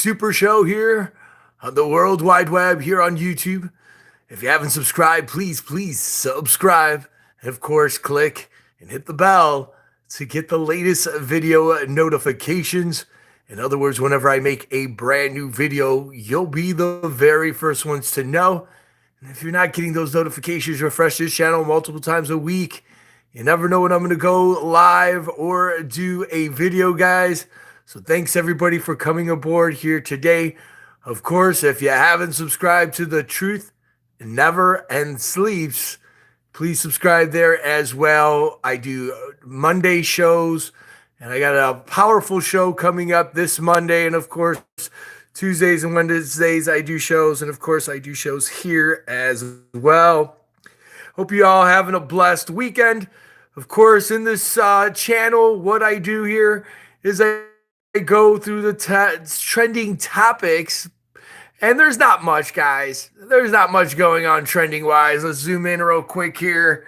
super show here on the World Wide Web here on YouTube. If you haven't subscribed, please subscribe. And of course, click and hit the bell to get the latest video notifications. In other words, whenever I make a brand new video, you'll be the very first ones to know. And if you're not getting those notifications, refresh this channel multiple times a week. You never know when I'm going to go live or do a video, guys. So thanks everybody for coming aboard here today. Of course, if you haven't subscribed to The Truth Never Ends Sleeps, please subscribe there as well. I do Monday shows, and I got a powerful show coming up this Monday. And of course, Tuesdays and Wednesdays I do shows, and of course I do shows here as well. Hope you all having a blessed weekend. Of course, in this channel, what I do here is I go through the trending topics, and there's not much, guys. There's not much going on trending-wise. Let's zoom in real quick here.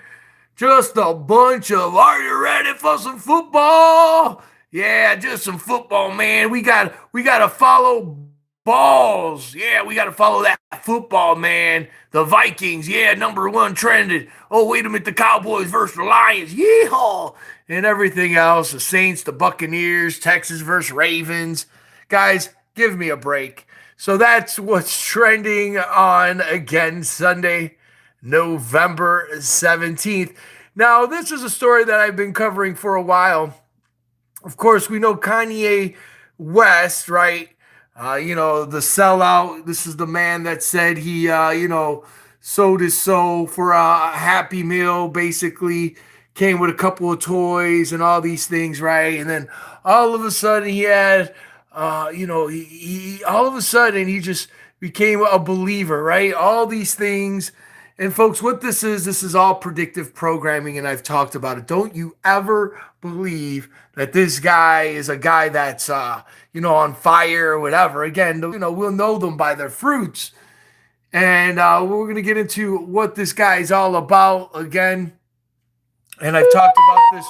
Just a bunch of, are you ready for some football? Yeah, just some football, man. We got to follow balls. Yeah, we got to follow that football, man. The Vikings, yeah, #1 trended. Oh, wait a minute, the Cowboys versus the Lions. Yeehaw! And everything else, the Saints, the Buccaneers, Texas versus Ravens. Guys, give me a break. So that's what's trending on, again, Sunday, November 17th. Now, this is a story that I've been covering for a while. Of course, we know Kanye West, right? The sellout. This is the man that said he, sold his soul for a Happy Meal, basically. Came with a couple of toys and all these things, right? And then all of a sudden he had, all of a sudden he just became a believer, right? All these things. And folks, what this is all predictive programming, and I've talked about it. Don't you ever believe that this guy is a guy that's, on fire or whatever. Again, we'll know them by their fruits. And we're going to get into what this guy is all about again. And I've talked about this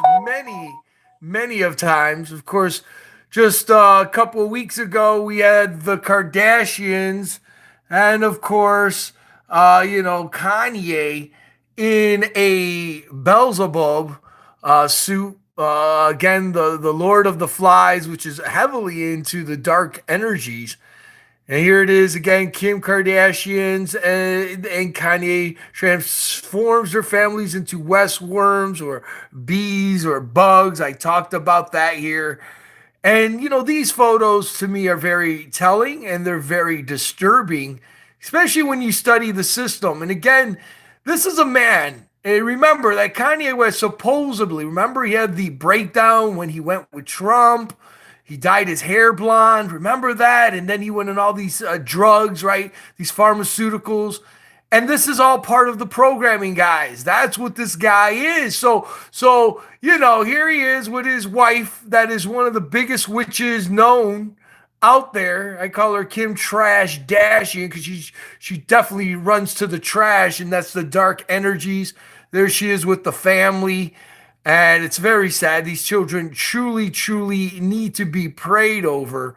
many of times. Of course, just a couple of weeks ago, we had the Kardashians and, of course, Kanye in a Beelzebub suit. Again, the Lord of the Flies, which is heavily into the dark energies. And here it is again, Kim Kardashian's and Kanye transforms their families into West worms or bees or bugs. I talked about that here. And, these photos to me are very telling and they're very disturbing, especially when you study the system. And again, this is a man. And remember that Kanye West supposedly, he had the breakdown when he went with Trump. He dyed his hair blonde. Remember that? And then he went on all these drugs, right? These pharmaceuticals. And this is all part of the programming, guys. That's what this guy is. So here he is with his wife that is one of the biggest witches known out there. I call her Kim Trash Dashian because she definitely runs to the trash, and that's the dark energies. There she is with the family. And it's very sad. These children truly need to be prayed over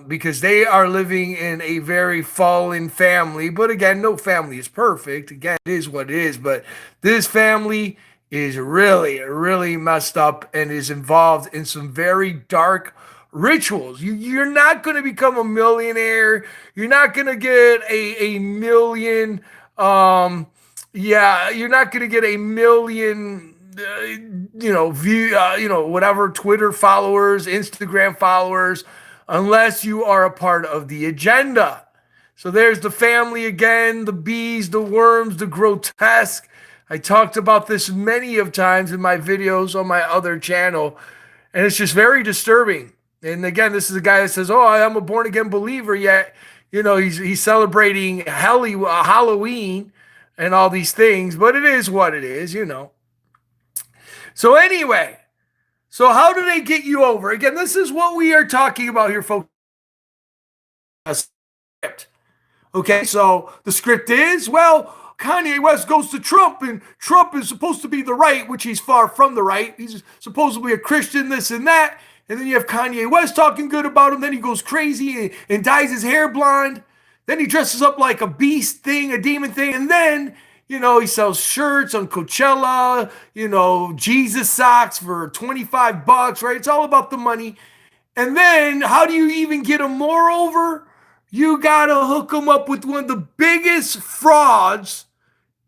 because they are living in a very fallen family. But again, no family is perfect. Again, it is what it is. But this family is really messed up and is involved in some very dark rituals. You're not going to become a millionaire. You're not going to get a million. You're not going to get a million. Whatever, Twitter followers, Instagram followers, unless you are a part of the agenda. So there's the family again, the bees, the worms, the grotesque. I talked about this many of times in my videos on my other channel, and it's just very disturbing. And again, this is a guy that says, "Oh, I'm a born again believer," yet he's celebrating Halloween and all these things. But it is what it is, So anyway, how do they get you over? Again, this is what we are talking about here, folks. A script. Okay, so the script is, Kanye West goes to Trump, and Trump is supposed to be the right, which he's far from the right. He's supposedly a Christian, this and that. And then you have Kanye West talking good about him. Then he goes crazy and dyes his hair blonde. Then he dresses up like a beast thing, a demon thing. And then, he sells shirts on Coachella, Jesus socks for 25 bucks, right? It's all about the money. And then how do you even get him more over? You got to hook him up with one of the biggest frauds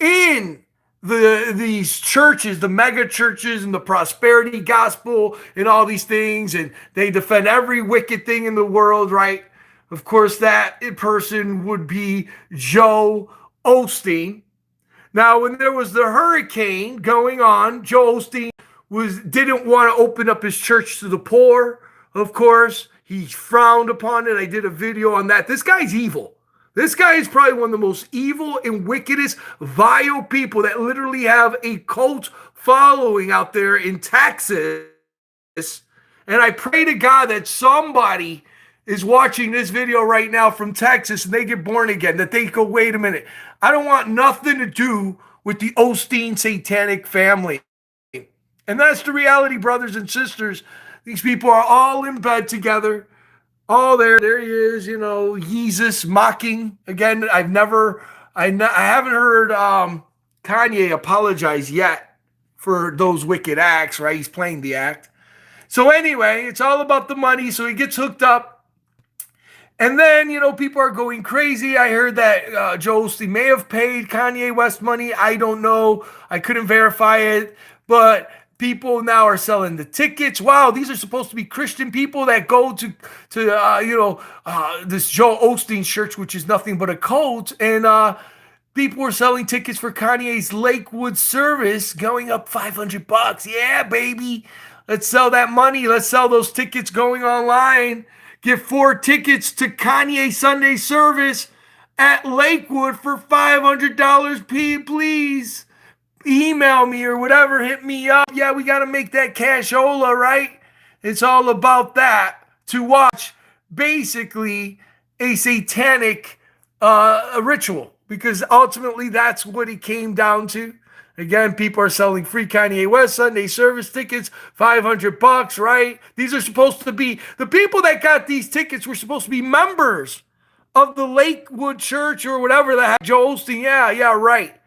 in these churches, the mega churches and the prosperity gospel and all these things, and they defend every wicked thing in the world, right? Of course, that person would be Joel Osteen. Now, when there was the hurricane going on, Joel Osteen didn't want to open up his church to the poor. Of course, he frowned upon it. I did a video on that. This guy's evil. This guy is probably one of the most evil and wickedest, vile people that literally have a cult following out there in Texas. And I pray to God that somebody is watching this video right now from Texas and they get born again, that they go, wait a minute, I don't want nothing to do with the Osteen satanic family. And that's the reality, brothers and sisters. These people are all in bed together. Oh, there he is, Jesus mocking. Again, I haven't heard Kanye apologize yet for those wicked acts, right? He's playing the act. So anyway, it's all about the money. So he gets hooked up. And then, people are going crazy. I heard that Joel Osteen may have paid Kanye West money. I don't know. I couldn't verify it. But people now are selling the tickets. Wow, these are supposed to be Christian people that go to this Joel Osteen church, which is nothing but a cult. And people were selling tickets for Kanye's Lakewood service, going up $500. Yeah, baby. Let's sell that money. Let's sell those tickets going online. Get 4 tickets to Kanye Sunday service at Lakewood for $500, please. Email me or whatever, hit me up. Yeah, we got to make that cashola, right? It's all about that, to watch basically a satanic ritual, because ultimately that's what it came down to. Again, people are selling free Kanye West Sunday service tickets, $500, right? These are supposed to be, the people that got these tickets were supposed to be members of the Lakewood Church or whatever the heck. Joel Osteen, yeah, right.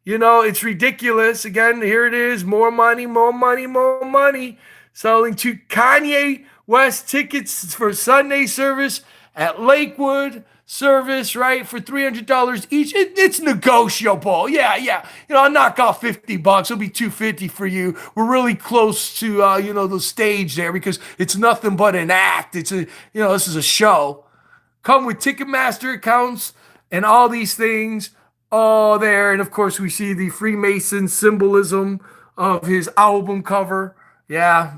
It's ridiculous. Again, here it is. More money. Selling to Kanye West tickets for Sunday service at Lakewood service, right? For $300 each. It's negotiable. Yeah. I'll knock off $50. It'll be $250 for you. We're really close to, the stage there, because it's nothing but an act. This is a show. Come with Ticketmaster accounts and all these things. Oh, there. And of course, we see the Freemason symbolism of his album cover. Yeah.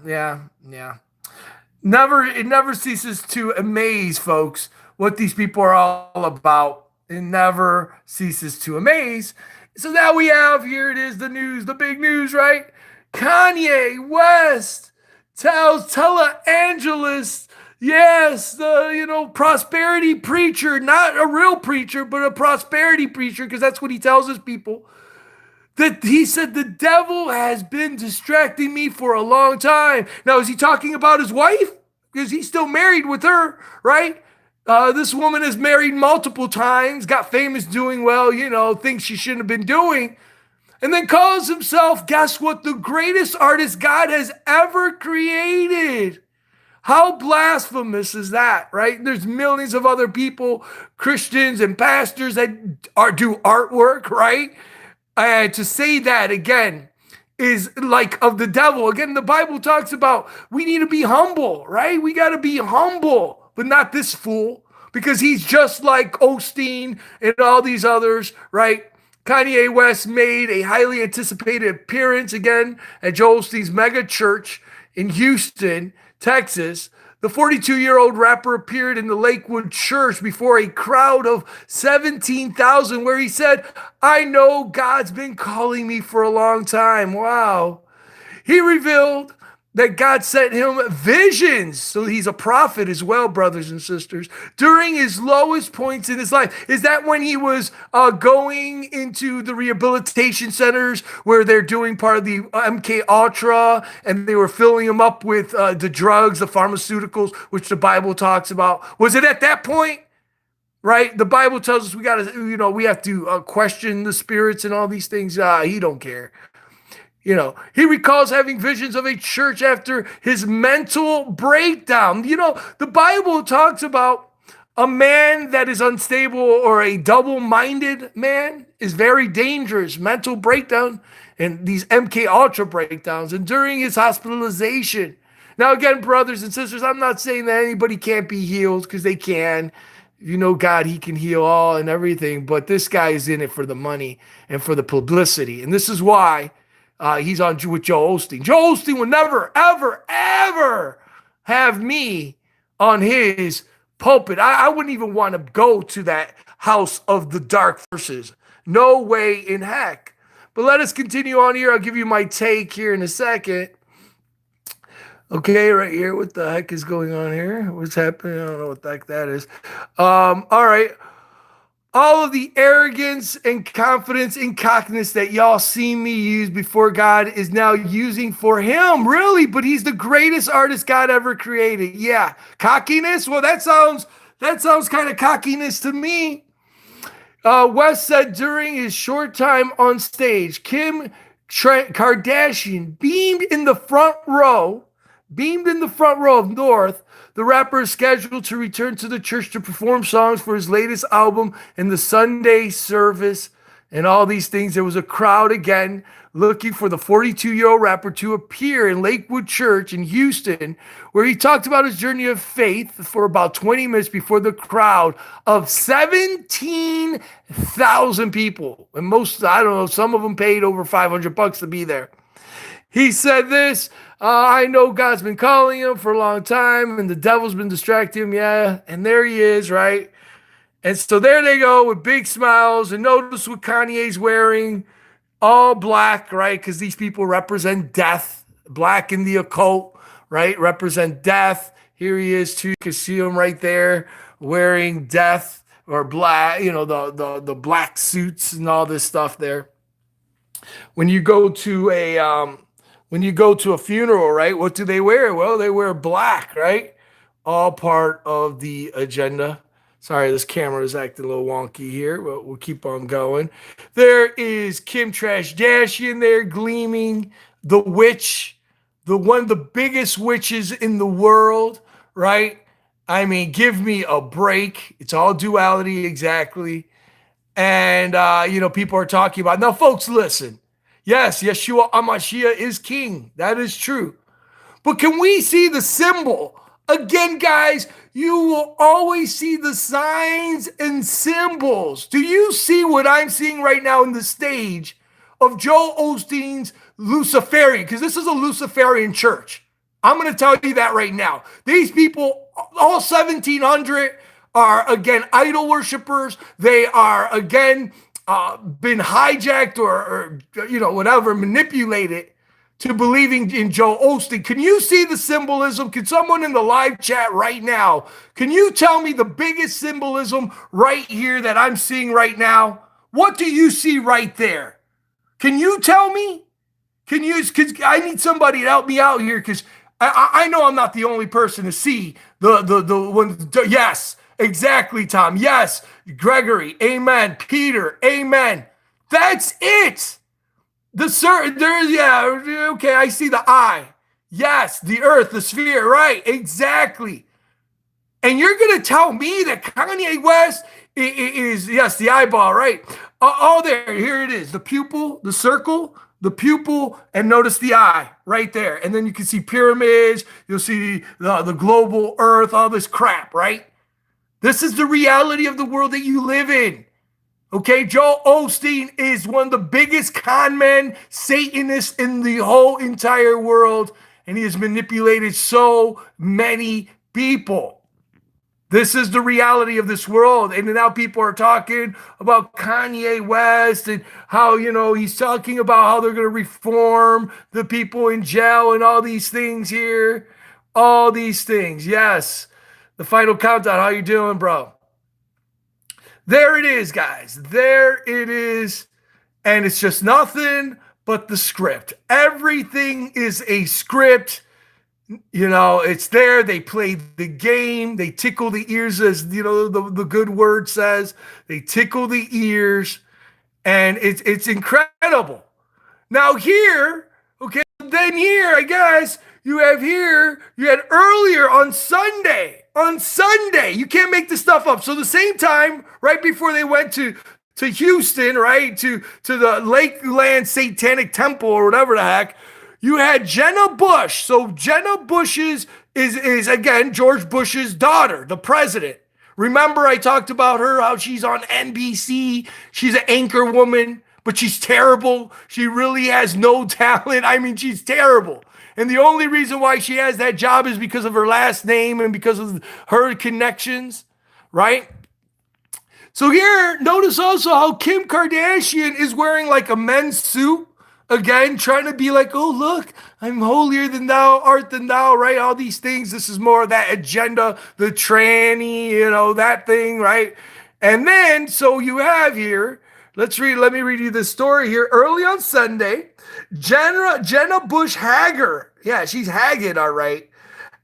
It never ceases to amaze, folks, what these people are all about. It never ceases to amaze. So now we have, here it is, the news, the big news, right? Kanye West tells televangelists, yes, the, prosperity preacher, not a real preacher, but a prosperity preacher, because that's what he tells his people, that he said the devil has been distracting me for a long time. Now, is he talking about his wife? Because he's still married with her, right? This woman is married multiple times, got famous doing well, things she shouldn't have been doing. And then calls himself, guess what, the greatest artist God has ever created. How blasphemous is that, right? There's millions of other people, Christians and pastors, that do artwork, right? And to say that, again, is like of the devil. Again, the Bible talks about we need to be humble, right? We got to be humble, but not this fool, because he's just like Osteen and all these others, right? Kanye West made a highly anticipated appearance again at Joel Osteen's mega church in Houston, Texas. The 42-year-old rapper appeared in the Lakewood church before a crowd of 17,000, where he said, I know God's been calling me for a long time. Wow. He revealed that God sent him visions. So he's a prophet as well, brothers and sisters, during his lowest points in his life. Is that when he was going into the rehabilitation centers where they're doing part of the MK Ultra and they were filling him up with the drugs, the pharmaceuticals, which the Bible talks about? Was it at that point? Right? The Bible tells us we got to, we have to question the spirits and all these things. He don't care. He recalls having visions of a church after his mental breakdown. The Bible talks about a man that is unstable or a double-minded man is very dangerous. Mental breakdown and these MK Ultra breakdowns and during his hospitalization. Now, again, brothers and sisters, I'm not saying that anybody can't be healed because they can. God, he can heal all and everything. But this guy is in it for the money and for the publicity. And this is why he's on with Joel Osteen. Joel Osteen will never, ever, ever have me on his pulpit. I wouldn't even want to go to that house of the dark forces. No way in heck. But let us continue on here. I'll give you my take here in a second. Okay, right here. What the heck is going on here? What's happening? I don't know what the heck that is. All right. All of the arrogance and confidence and cockiness that y'all see me use before God is now using for him. Really? But he's the greatest artist God ever created. Yeah. Cockiness? Well, that sounds kind of cockiness to me. West said during his short time on stage, Kim Kardashian beamed in the front row of North. The rapper is scheduled to return to the church to perform songs for his latest album in the Sunday service and all these things. There was a crowd again looking for the 42-year-old rapper to appear in Lakewood Church in Houston, where he talked about his journey of faith for about 20 minutes before the crowd of 17,000 people. And I don't know, some of them paid over $500 to be there. He said this, I know God's been calling him for a long time and the devil's been distracting him. Yeah, and there he is, right? And so there they go with big smiles. And notice what Kanye's wearing, all black, right? Because these people represent death. Black in the occult, right? Represent death. Here he is too. You can see him right there wearing death or black, the black suits and all this stuff there. When you go to a funeral, right? What do they wear? Well, they wear black, right? All part of the agenda. Sorry, this camera is acting a little wonky here, but we'll keep on going. There is Kim Kardashian there gleaming, the witch, one of the biggest witches in the world, right? I mean, give me a break. It's all duality, exactly. And, people are talking about, now, folks, listen. Yes, Yeshua HaMashiach is king. That is true. But can we see the symbol? Again, guys, you will always see the signs and symbols. Do you see what I'm seeing right now in the stage of Joel Osteen's Luciferian? Because this is a Luciferian church. I'm going to tell you that right now. These people, all 1,700, are, again, idol worshipers. They are, again, been hijacked or whatever, manipulated to believing in Joel Osteen. Can you see the symbolism? Can someone in the live chat right now, can you tell me the biggest symbolism right here that I'm seeing right now? What do you see right there? Can you tell me? Because I need somebody to help me out here, because I know I'm not the only person to see the one. Yes, exactly, Tom. Yes, Gregory, amen. Peter, amen. That's it. Okay, I see the eye. Yes, the earth, the sphere, right, exactly. And you're going to tell me that Kanye West is, yes, the eyeball, right? Oh, there, here it is. The pupil, the circle, the pupil, and notice the eye right there. And then you can see pyramids. You'll see the global earth, all this crap, right? This is the reality of the world that you live in. Okay, Joel Osteen is one of the biggest con men, Satanists in the whole entire world, and he has manipulated so many people. This is the reality of this world. And now people are talking about Kanye West and how, he's talking about how they're going to reform the people in jail and all these things here. All these things. Yes. The final countdown. How you doing, bro? There it is, guys. There it is. And it's just nothing but the script. Everything is a script. It's there. They play the game. They tickle the ears, as the good word says. They tickle the ears, and it's incredible. Now here, okay, then here, I guess you had earlier on Sunday. On Sunday, you can't make this stuff up. So the same time, right before they went to Houston, right to the Lakeland Satanic Temple or whatever the heck, you had Jenna Bush. So Jenna Bush is again George Bush's daughter, the president. Remember, I talked about her, how she's on NBC. She's an anchor woman, but she's terrible. She really has no talent. I mean, she's terrible. And the only reason why she has that job is because of her last name and because of her connections, right? So here, notice also how Kim Kardashian is wearing like a men's suit. Again, trying to be like, oh, look, I'm holier than thou, art than thou, right? All these things. This is more of that agenda, the tranny, that thing, right? And then, so you have here, let me read you this story here. Early on Sunday, Jenna Bush Hager, yeah, she's haggard, all right.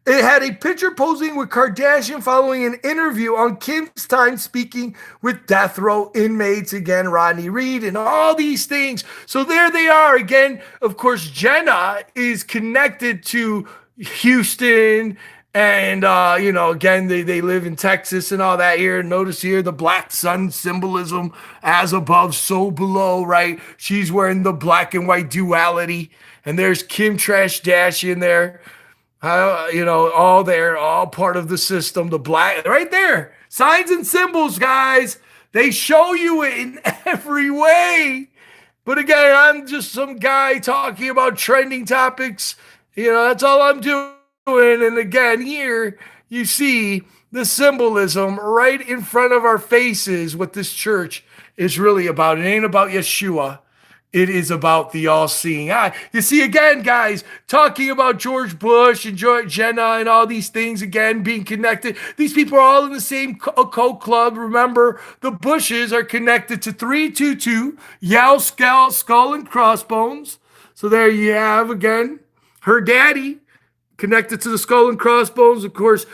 It had a picture posing with Kardashian following an interview on Kim's time speaking with death row inmates, again, Rodney Reed and all these things. So there they are. Again, of course, Jenna is connected to Houston and, again, they live in Texas and all that here. Notice here the black sun symbolism, as above, so below, right? She's wearing the black and white duality. And there's Kim Trash Dash in there. All there, all part of the system, the black, right there. Signs and symbols, guys. They show you it in every way. But again, I'm just some guy talking about trending topics. That's all I'm doing. And again, here you see the symbolism right in front of our faces, what this church is really about. It ain't about Yeshua. It is about the all-seeing eye. You see, again, guys, talking about George Bush and Jenna and all these things, again, being connected. These people are all in the same cult club. Remember, the Bushes are connected to 322, Yell, Skull, and Crossbones. So there you have, again, her daddy connected to the Skull and Crossbones. Of course,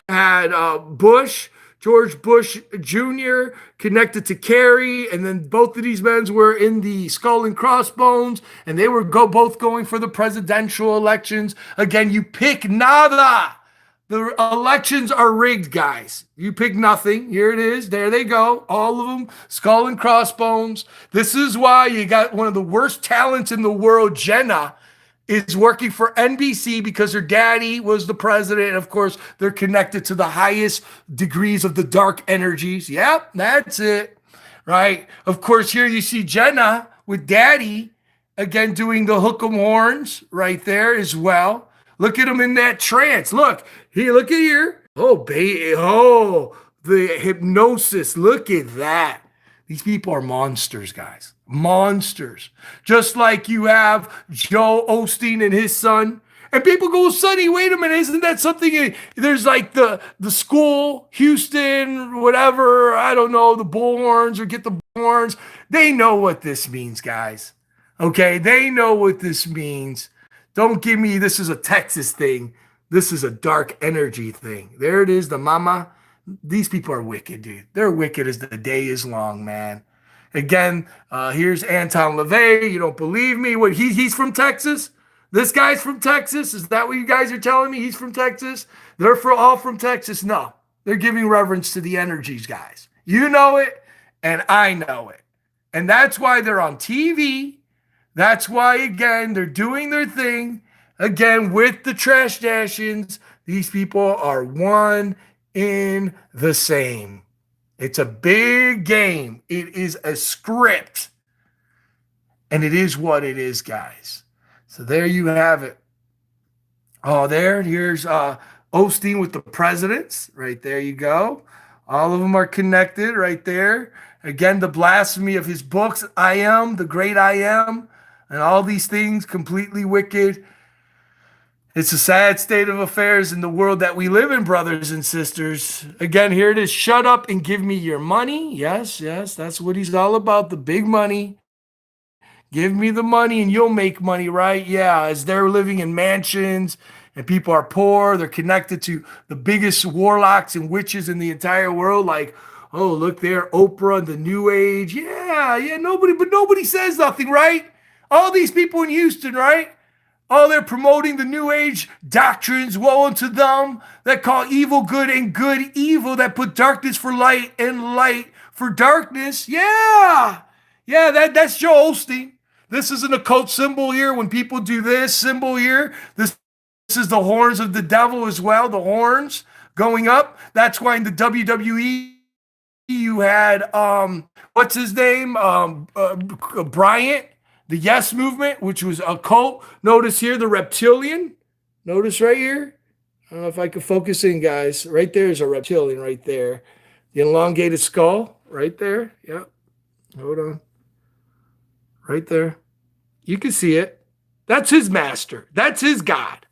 had George Bush Jr. connected to Kerry, and then both of these men were in the Skull and Crossbones, and they were both going for the presidential elections. Again, you pick nada. The elections are rigged, guys. You pick nothing. Here it is. There they go. All of them, Skull and Crossbones. This is why you got one of the worst talents in the world, Jenna, is working for NBC because her daddy was the president. Of course, they're connected to the highest degrees of the dark energies. Yep, that's it, right? Of course, here you see Jenna with daddy, again, doing the hook 'em horns right there as well. Look at him in that trance. Look, look at here. Oh, baby. Oh, the hypnosis. Look at that. These people are monsters, guys. Monsters. Just like you have Joel Osteen and his son. And people go, Sonny, wait a minute, isn't that something? There's like the school, Houston, whatever, I don't know, the Bullhorns or get the Bullhorns. They know what this means, guys. Okay, they know what this means. Don't give me, this is a Texas thing. This is a dark energy thing. There it is, the mama. These people are wicked, dude. They're wicked as the day is long, man. Again, here's Anton LaVey. You don't believe me? What, he's from Texas? This guy's from Texas? Is that what you guys are telling me? He's from Texas? They're all from Texas? No. They're giving reverence to the energies, guys. You know it, and I know it. And that's why they're on TV. That's why, again, they're doing their thing. Again, with the Trash Dashians, these people are one in the same. It's a big game. It is a script. And it is what it is, guys. So there you have it. Oh, here's Osteen with the presidents. Right there you go. All of them are connected right there. Again, the blasphemy of his books, I Am, the Great I Am, and all these things completely wicked. It's a sad state of affairs in the world that we live in, brothers and sisters. Again, here it is. Shut up and give me your money. Yes, yes, that's what he's all about, the big money. Give me the money and you'll make money, right? Yeah, as they're living in mansions and people are poor, they're connected to the biggest warlocks and witches in the entire world. Like, oh, look there, Oprah and the New Age. Yeah, yeah, nobody says nothing, right? All these people in Houston, right? Oh, they're promoting the New Age doctrines, woe unto them that call evil good and good evil, that put darkness for light and light for darkness. Yeah, yeah, that's Joel Osteen. This is an occult symbol here. When people do this symbol here, this is the horns of the devil as well, the horns going up. That's why in the WWE, you had, what's his name? Bryant, the Yes Movement, which was a cult. Notice here the reptilian. Notice right here. I don't know if I can focus in, guys. Right there is a reptilian right there. The elongated skull right there. Yep. Hold on. Right there. You can see it. That's his master. That's his God.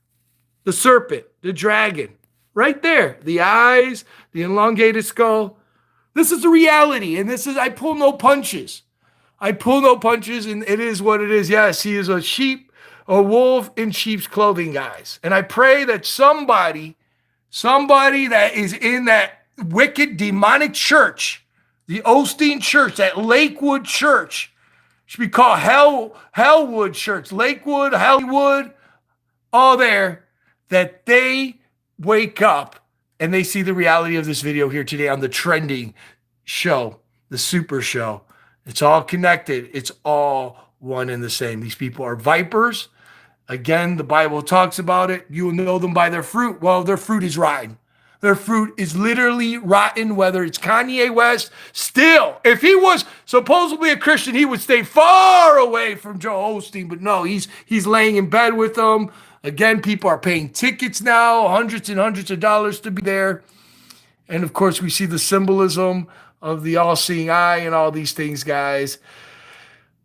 The serpent, the dragon. Right there. The eyes, the elongated skull. This is the reality. And this is, I pull no punches. I pull no punches, and it is what it is. Yes, he is a wolf in sheep's clothing, guys. And I pray that somebody that is in that wicked demonic church, the Osteen church, that Lakewood church, should be called Hellwood Church, Lakewood, Hollywood, all there, that they wake up and they see the reality of this video here today on the trending show, the super show. It's all connected. It's all one and the same. These people are vipers. Again, the Bible talks about it. You will know them by their fruit. Well, their fruit is rotten. Their fruit is literally rotten, whether it's Kanye West. Still, if he was supposedly a Christian, he would stay far away from Joel Osteen. But no, he's laying in bed with them. Again, people are paying tickets now, hundreds and hundreds of dollars to be there. And of course, we see the symbolism of the all-seeing eye and all these things, guys.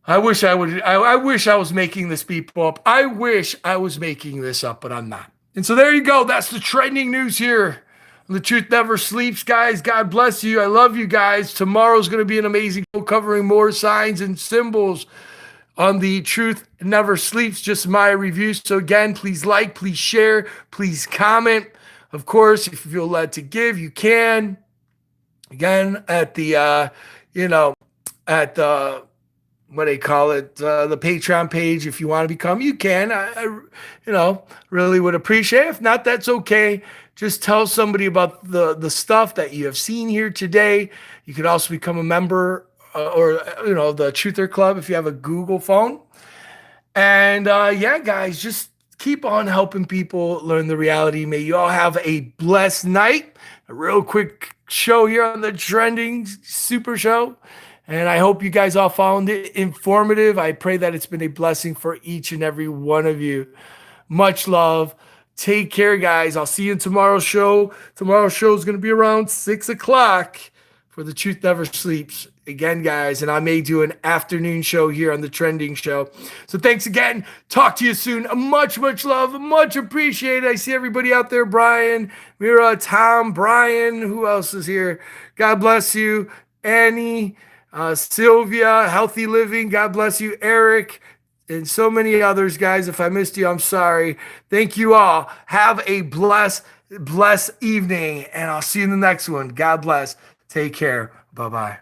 I wish I was making this people up. I wish I was making this up, but I'm not. And so there you go. That's the trending news here. The truth never sleeps, guys. God bless you. I love you guys. Tomorrow's going to be an amazing show covering more signs and symbols on the Truth Never Sleeps, just my review. So again, please like, please share, please comment. Of course, if you feel led to give, you can. Again, at the, at the, what do they call it, the Patreon page. If you want to become, you can. I really would appreciate it. If not, that's okay. Just tell somebody about the stuff that you have seen here today. You can also become a member or the Truther Club if you have a Google phone. And yeah, guys, just keep on helping people learn the reality. May you all have a blessed night. A real quick show here on the trending super show. And I hope you guys all found it informative. I pray that it's been a blessing for each and every one of you. Much love. Take care, guys. I'll see you in tomorrow's show. Tomorrow's show is going to be around 6 o'clock for The Truth Never Sleeps. Again, guys, and I may do an afternoon show here on the trending show. So thanks again. Talk to you soon. Much, much love. Much appreciated. I see everybody out there. Brian, Mira, Tom, Brian. Who else is here? God bless you. Annie, Sylvia, Healthy Living. God bless you. Eric, and so many others, guys. If I missed you, I'm sorry. Thank you all. Have a blessed evening, and I'll see you in the next one. God bless. Take care. Bye-bye.